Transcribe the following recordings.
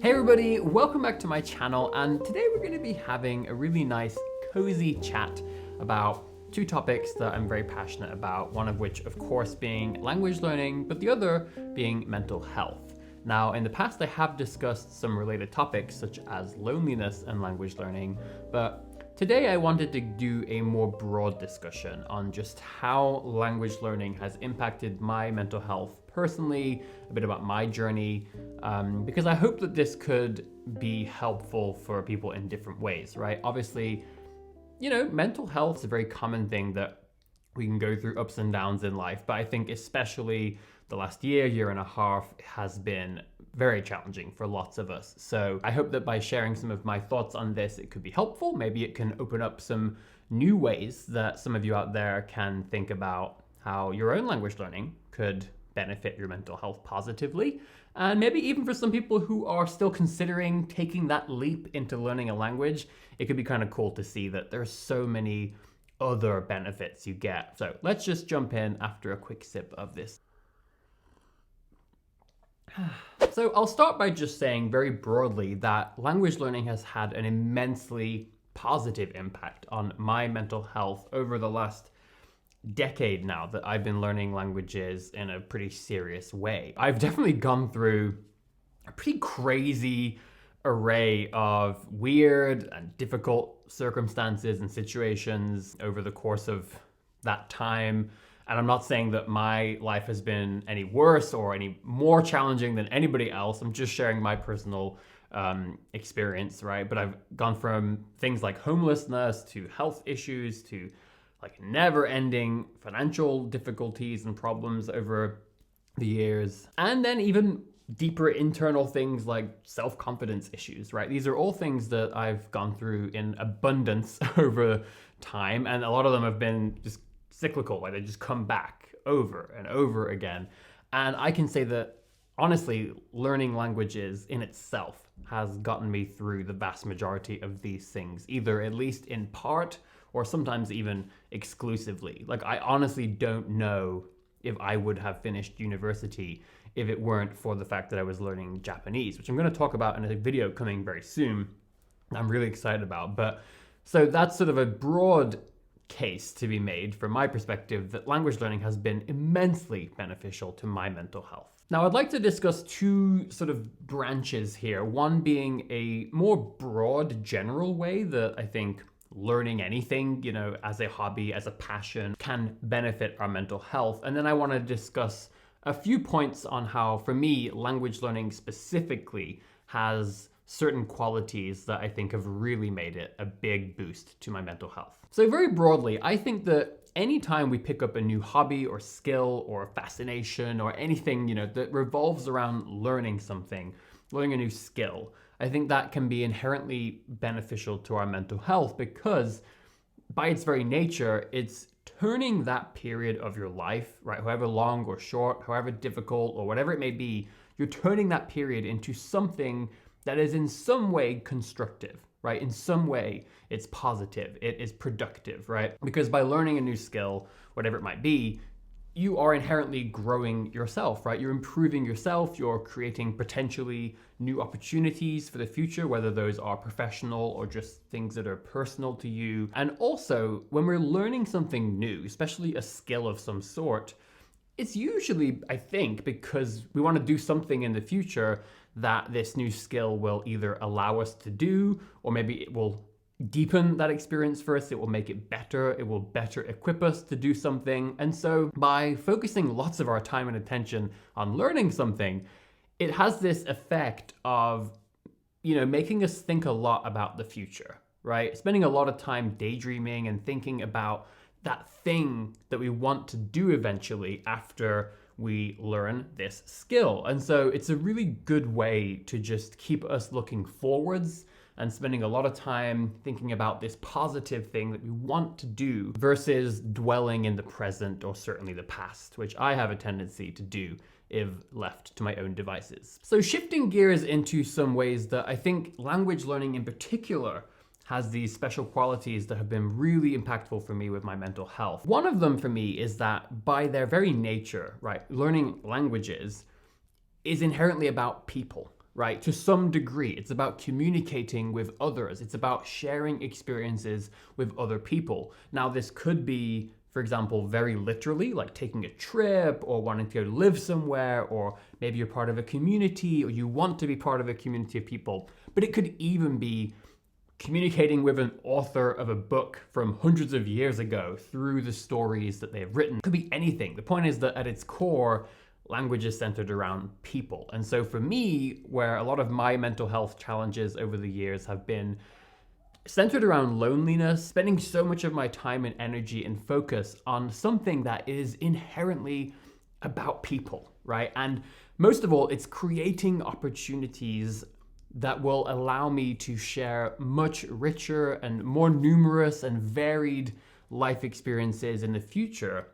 Hey everybody, welcome back to my channel, and today we're going to be having a really nice cozy chat about two topics that I'm very passionate about, one of which of course being language learning, but the other being mental health. Now in the past I have discussed some related topics such as loneliness and language learning, but today I wanted to do a more broad discussion on just how language learning has impacted my mental health personally, a bit about my journey, because I hope that this could be helpful for people in different ways, right? Obviously, mental health is a very common thing that we can go through ups and downs in life, but I think especially the last year and a half has been very challenging for lots of us. So I hope that by sharing some of my thoughts on this, it could be helpful. Maybe it can open up some new ways that some of you out there can think about how your own language learning could benefit your mental health positively. And maybe even for some people who are still considering taking that leap into learning a language, it could be kind of cool to see that there's so many other benefits you get. So let's just jump in after a quick sip of this. So I'll start by just saying very broadly that language learning has had an immensely positive impact on my mental health over the last decade now that I've been learning languages in a pretty serious way. I've definitely gone through a pretty crazy array of weird and difficult circumstances and situations over the course of that time. And I'm not saying that my life has been any worse or any more challenging than anybody else. I'm just sharing my personal experience, right? But I've gone from things like homelessness to health issues to like never-ending financial difficulties and problems over the years. And then even deeper internal things like self-confidence issues, right? These are all things that I've gone through in abundance over time. And a lot of them have been just cyclical, like they just come back over and over again. And I can say that, honestly, learning languages in itself has gotten me through the vast majority of these things, either at least in part or sometimes even exclusively. Like, I honestly don't know if I would have finished university if it weren't for the fact that I was learning Japanese, which I'm going to talk about in a video coming very soon. I'm really excited about. But so that's sort of a broad case to be made from my perspective that language learning has been immensely beneficial to my mental health. Now, I'd like to discuss two sort of branches here, one being a more broad general way that I think learning anything, as a hobby, as a passion, can benefit our mental health. And then I want to discuss a few points on how, for me, language learning specifically has certain qualities that I think have really made it a big boost to my mental health. So very broadly, I think that anytime we pick up a new hobby or skill or fascination or anything, that revolves around learning something, learning a new skill, I think that can be inherently beneficial to our mental health because by its very nature, it's turning that period of your life, right, however long or short, however difficult or whatever it may be, you're turning that period into something that is in some way constructive, right? In some way, it's positive, it is productive, right? Because by learning a new skill, whatever it might be, you are inherently growing yourself, right? You're improving yourself, you're creating potentially new opportunities for the future, whether those are professional or just things that are personal to you. And also, when we're learning something new, especially a skill of some sort, it's usually, I think, because we want to do something in the future that this new skill will either allow us to do, or maybe it will deepen that experience for us, it will make it better, it will better equip us to do something. And so by focusing lots of our time and attention on learning something, it has this effect of, making us think a lot about the future, right? Spending a lot of time daydreaming and thinking about that thing that we want to do eventually after we learn this skill. And so it's a really good way to just keep us looking forwards and spending a lot of time thinking about this positive thing that we want to do versus dwelling in the present or certainly the past, which I have a tendency to do if left to my own devices. So shifting gears into some ways that I think language learning in particular has these special qualities that have been really impactful for me with my mental health. One of them for me is that by their very nature, right, learning languages is inherently about people, right? To some degree, it's about communicating with others. It's about sharing experiences with other people. Now, this could be, for example, very literally, like taking a trip or wanting to go live somewhere, or maybe you're part of a community or you want to be part of a community of people. But it could even be communicating with an author of a book from hundreds of years ago through the stories that they've written. It could be anything. The point is that at its core, language is centered around people. And so for me, where a lot of my mental health challenges over the years have been centered around loneliness, spending so much of my time and energy and focus on something that is inherently about people, right? And most of all, it's creating opportunities that will allow me to share much richer and more numerous and varied life experiences in the future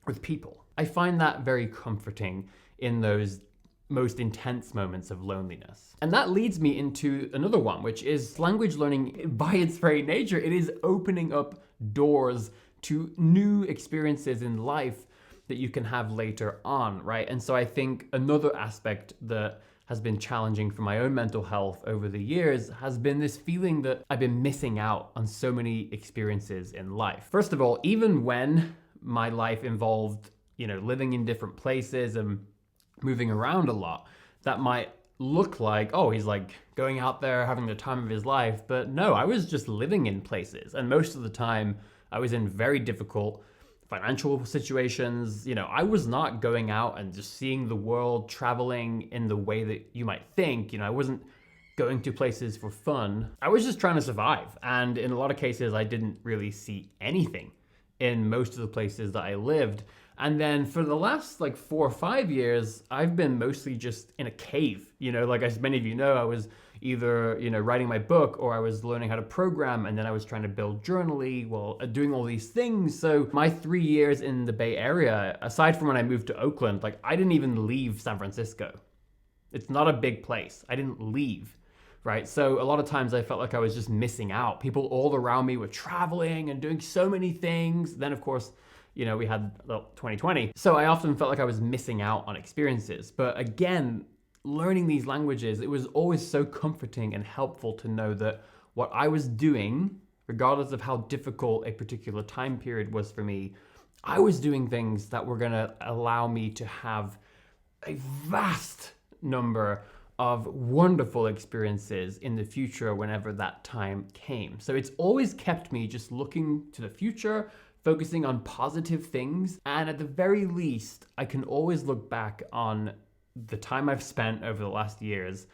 with people. I find that very comforting in those most intense moments of loneliness. And that leads me into another one, which is language learning. By its very nature, it is opening up doors to new experiences in life that you can have later on, right? And so I think another aspect that has been challenging for my own mental health over the years has been this feeling that I've been missing out on so many experiences in life. First of all, even when my life involved, living in different places and moving around a lot, that might look like, oh, he's like going out there having the time of his life. But no, I was just living in places. And most of the time I was in very difficult financial situations. I was not going out and just seeing the world, traveling in the way that you might think. I wasn't going to places for fun. I was just trying to survive. And in a lot of cases, I didn't really see anything in most of the places that I lived. And then for the last 4 or 5 years, I've been mostly just in a cave. Like as many of you know, I was either, writing my book, or I was learning how to program, and then I was trying to build Journaly while doing all these things. So my 3 years in the Bay Area, aside from when I moved to Oakland, I didn't even leave San Francisco. It's not a big place. I didn't leave, right? So a lot of times I felt like I was just missing out. People all around me were traveling and doing so many things. Then of course, we had 2020. So I often felt like I was missing out on experiences. But again, learning these languages, it was always so comforting and helpful to know that what I was doing, regardless of how difficult a particular time period was for me, I was doing things that were going to allow me to have a vast number of wonderful experiences in the future whenever that time came. So it's always kept me just looking to the future, focusing on positive things. And at the very least, I can always look back on the time I've spent over the last years,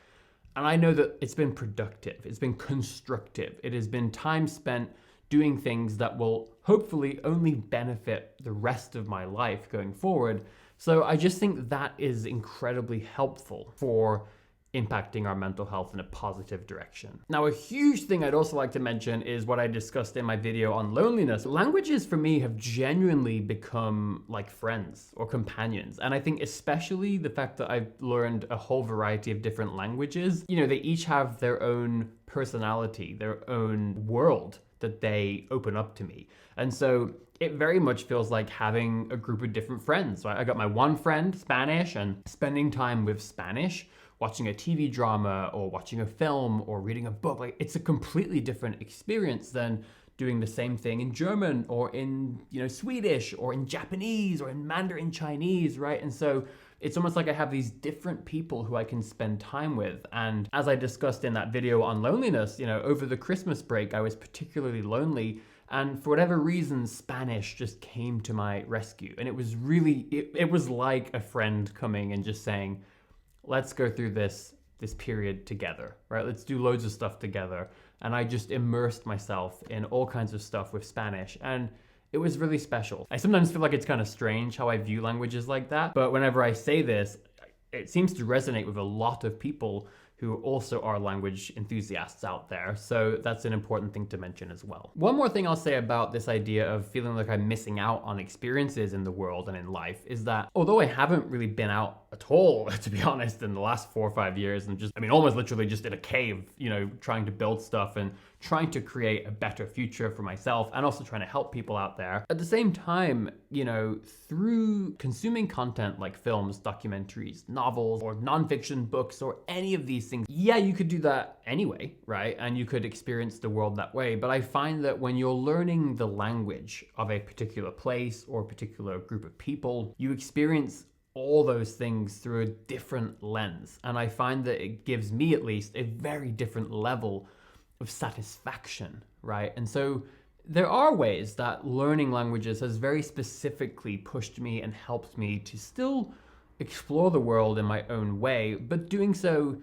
and I know that it's been productive, it's been constructive, it has been time spent doing things that will hopefully only benefit the rest of my life going forward. So I just think that is incredibly helpful for impacting our mental health in a positive direction. Now, a huge thing I'd also like to mention is what I discussed in my video on loneliness. Languages for me have genuinely become like friends or companions. And I think especially the fact that I've learned a whole variety of different languages, they each have their own personality, their own world that they open up to me. And so it very much feels like having a group of different friends. So I got my one friend, Spanish, and spending time with Spanish, watching a TV drama or watching a film or reading a book, it's a completely different experience than doing the same thing in German or in, Swedish or in Japanese or in Mandarin Chinese, right? And so it's almost like I have these different people who I can spend time with. And as I discussed in that video on loneliness, over the Christmas break, I was particularly lonely. And for whatever reason, Spanish just came to my rescue. And it was really, it was like a friend coming and just saying, let's go through this period together, right? Let's do loads of stuff together. And I just immersed myself in all kinds of stuff with Spanish. And it was really special. I sometimes feel like it's kind of strange how I view languages like that. But whenever I say this, it seems to resonate with a lot of people who also are language enthusiasts out there. So that's an important thing to mention as well. One more thing I'll say about this idea of feeling like I'm missing out on experiences in the world and in life is that although I haven't really been out at all, to be honest, in the last 4 or 5 years, and almost literally just in a cave, trying to build stuff and trying to create a better future for myself and also trying to help people out there. At the same time, through consuming content like films, documentaries, novels, or nonfiction books, or any of these these things, yeah, you could do that anyway, right? And you could experience the world that way. But I find that when you're learning the language of a particular place or a particular group of people, you experience all those things through a different lens. And I find that it gives me, at least, a very different level of satisfaction, right? And so there are ways that learning languages has very specifically pushed me and helped me to still explore the world in my own way, but doing so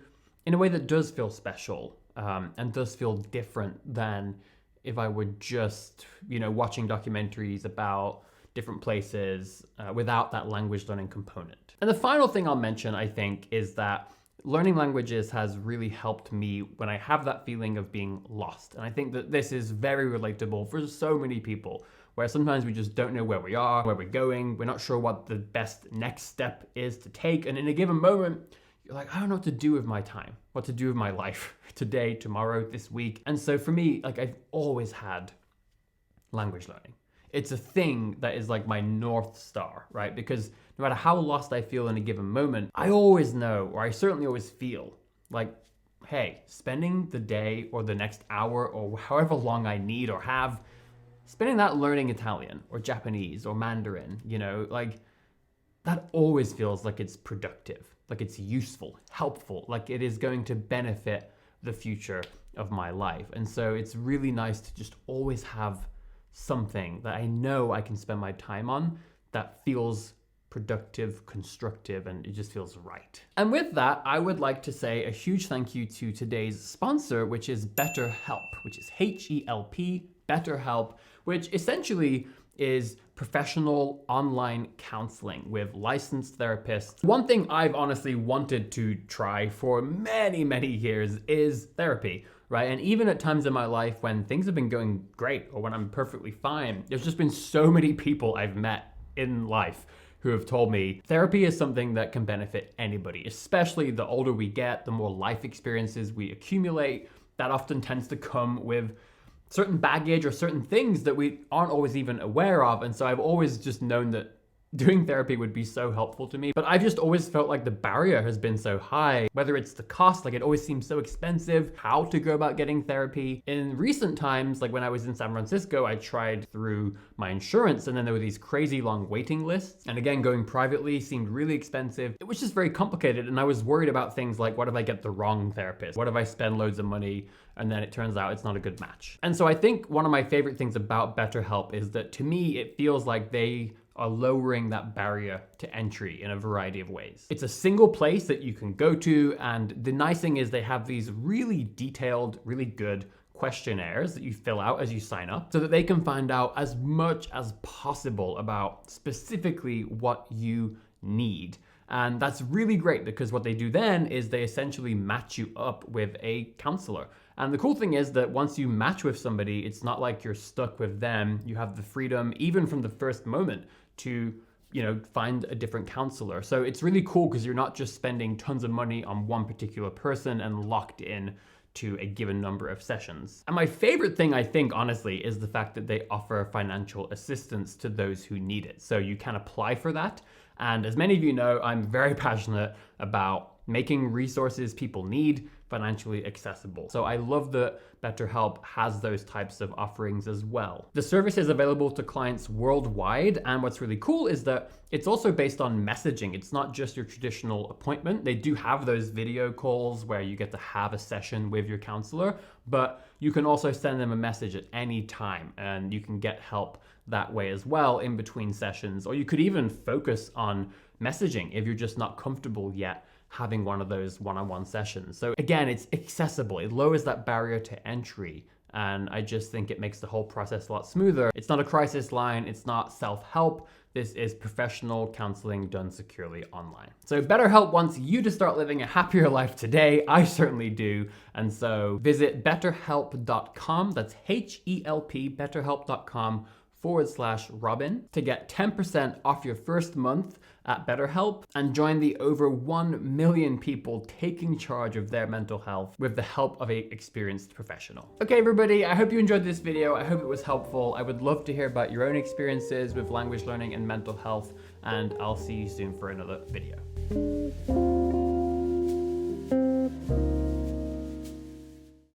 in a way that does feel special, and does feel different than if I were just, watching documentaries about different places without that language learning component. And the final thing I'll mention, I think, is that learning languages has really helped me when I have that feeling of being lost. And I think that this is very relatable for so many people, where sometimes we just don't know where we are, where we're going, we're not sure what the best next step is to take. And in a given moment, you're like, I don't know what to do with my time, what to do with my life today, tomorrow, this week. And so for me, I've always had language learning. It's a thing that is like my North Star, right? Because no matter how lost I feel in a given moment, I always know, or I certainly always feel like, hey, spending the day or the next hour or however long I need or have, spending that learning Italian or Japanese or Mandarin, that always feels like it's productive, like it's useful, helpful, like it is going to benefit the future of my life. And so it's really nice to just always have something that I know I can spend my time on that feels productive, constructive, and it just feels right. And with that, I would like to say a huge thank you to today's sponsor, which is BetterHelp, which is H-E-L-P, BetterHelp, which essentially is professional online counseling with licensed therapists. One thing I've honestly wanted to try for many, many years is therapy, right? And even at times in my life when things have been going great or when I'm perfectly fine, there's just been so many people I've met in life who have told me therapy is something that can benefit anybody, especially the older we get, the more life experiences we accumulate. That often tends to come with certain baggage or certain things that we aren't always even aware of. And so I've always just known that doing therapy would be so helpful to me. But I've just always felt like the barrier has been so high, whether it's the cost, like it always seems so expensive, how to go about getting therapy. In recent times, like when I was in San Francisco, I tried through my insurance and then there were these crazy long waiting lists. And again, going privately seemed really expensive. It was just very complicated. And I was worried about things like, what if I get the wrong therapist? What if I spend loads of money and then it turns out it's not a good match? And so I think one of my favorite things about BetterHelp is that to me, it feels like they are lowering that barrier to entry in a variety of ways. It's a single place that you can go to, and the nice thing is they have these really detailed, really good questionnaires that you fill out as you sign up so that they can find out as much as possible about specifically what you need. And that's really great because what they do then is they essentially match you up with a counselor. And the cool thing is that once you match with somebody, it's not like you're stuck with them. You have the freedom, even from the first moment, to find a different counselor. So it's really cool because you're not just spending tons of money on one particular person and locked in to a given number of sessions. And my favorite thing, I think, honestly, is the fact that they offer financial assistance to those who need it. So you can apply for that. And as many of you know, I'm very passionate about making resources people need financially accessible. So I love that BetterHelp has those types of offerings as well. The service is available to clients worldwide, and what's really cool is that it's also based on messaging. It's not just your traditional appointment. They do have those video calls where you get to have a session with your counselor, but you can also send them a message at any time, and you can get help that way as well in between sessions. Or you could even focus on messaging if you're just not comfortable yet having one of those one-on-one sessions. So again, it's accessible. It lowers that barrier to entry. And I just think it makes the whole process a lot smoother. It's not a crisis line. It's not self-help. This is professional counseling done securely online. So BetterHelp wants you to start living a happier life today. I certainly do. And so visit betterhelp.com. That's H-E-L-P, betterhelp.com/Robin to get 10% off your first month at BetterHelp and join the over 1 million people taking charge of their mental health with the help of an experienced professional. Okay, everybody, I hope you enjoyed this video. I hope it was helpful. I would love to hear about your own experiences with language learning and mental health, and I'll see you soon for another video.